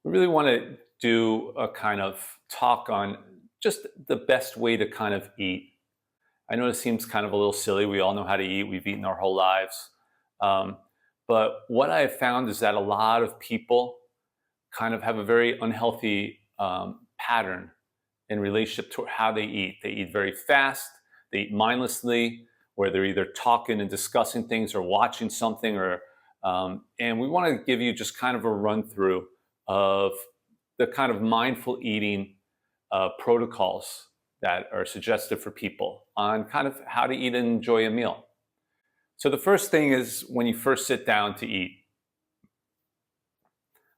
We really want to do a kind of talk on just the best way to kind of eat. I know it seems kind of a little silly. We all know how to eat. We've eaten our whole lives. Um, but what I have found is that a lot of people kind of have a very unhealthy pattern in relationship to how they eat. They eat very fast, they eat mindlessly, where they're either talking and discussing things or watching something, and we want to give you just kind of a run through of the kind of mindful eating protocols that are suggested for people on kind of how to eat and enjoy a meal. So the first thing is when you first sit down to eat.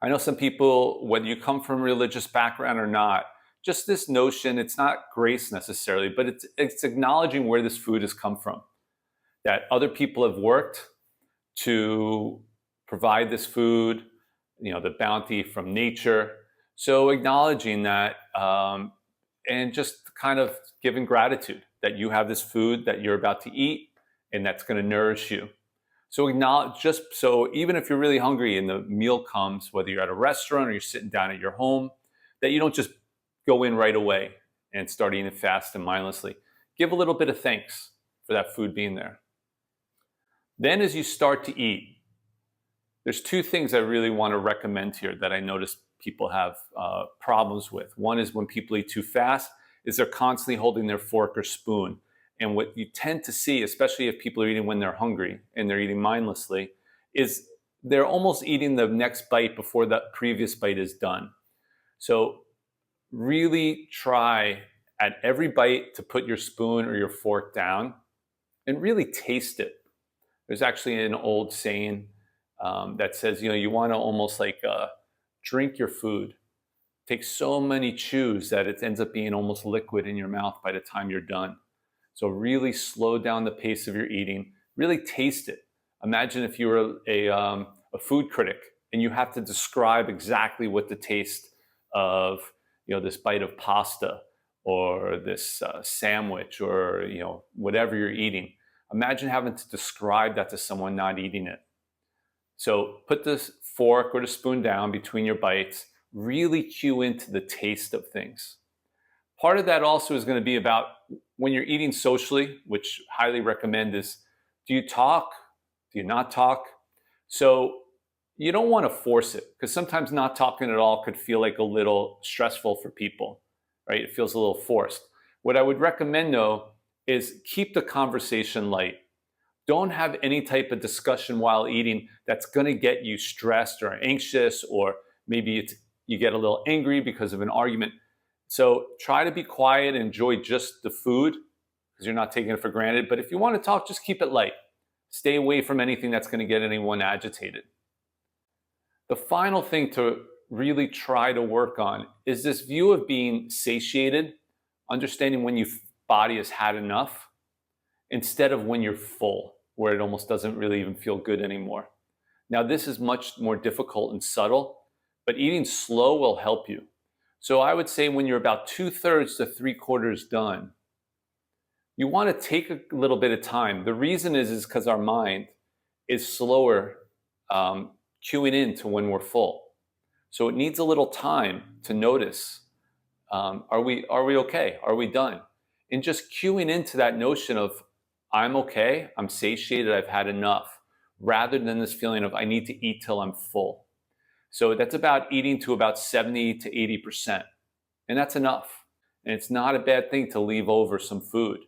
I know some people, whether you come from a religious background or not, just this notion, it's not grace necessarily, but it's acknowledging where this food has come from. That other people have worked to provide this food, the bounty from nature. So acknowledging that and just kind of giving gratitude that you have this food that you're about to eat and that's going to nourish you. So acknowledge, just so even if you're really hungry and the meal comes, whether you're at a restaurant or you're sitting down at your home, that you don't just go in right away and start eating it fast and mindlessly. Give a little bit of thanks for that food being there. Then as you start to eat, there's two things I really want to recommend here that I notice people have problems with. One is when people eat too fast, is they're constantly holding their fork or spoon. And what you tend to see, especially if people are eating when they're hungry and they're eating mindlessly, is they're almost eating the next bite before the previous bite is done. So really try at every bite to put your spoon or your fork down and really taste it. There's actually an old saying that says, you want to almost like drink your food. Take so many chews that it ends up being almost liquid in your mouth by the time you're done. So really slow down the pace of your eating. Really taste it. Imagine if you were a food critic and you have to describe exactly what the taste of this bite of pasta or this sandwich or whatever you're eating. Imagine having to describe that to someone not eating it. So put the fork or the spoon down between your bites. Really cue into the taste of things. Part of that also is going to be about when you're eating socially, which I highly recommend is, do you talk? Do you not talk? So you don't want to force it because sometimes not talking at all could feel like a little stressful for people, right? It feels a little forced. What I would recommend though is keep the conversation light. Don't have any type of discussion while eating that's going to get you stressed or anxious, or maybe you get a little angry because of an argument. So try to be quiet and enjoy just the food because you're not taking it for granted. But if you want to talk, just keep it light. Stay away from anything that's going to get anyone agitated. The final thing to really try to work on is this view of being satiated, understanding when your body has had enough, instead of when you're full, where it almost doesn't really even feel good anymore. Now, this is much more difficult and subtle, but eating slow will help you. So I would say when you're about 2/3 to 3/4 done, you want to take a little bit of time. The reason is because our mind is slower cueing in to when we're full. So it needs a little time to notice, are we okay? Are we done? And just cueing into that notion of, I'm okay, I'm satiated, I've had enough, rather than this feeling of I need to eat till I'm full. So that's about eating to about 70 to 80%. And that's enough. And it's not a bad thing to leave over some food.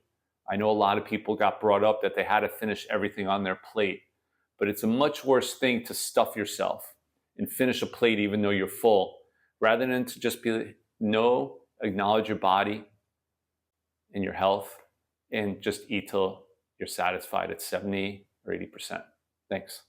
I know a lot of people got brought up that they had to finish everything on their plate, but it's a much worse thing to stuff yourself and finish a plate even though you're full, rather than to just acknowledge your body and your health and just eat till you're satisfied at 70 or 80%. Thanks.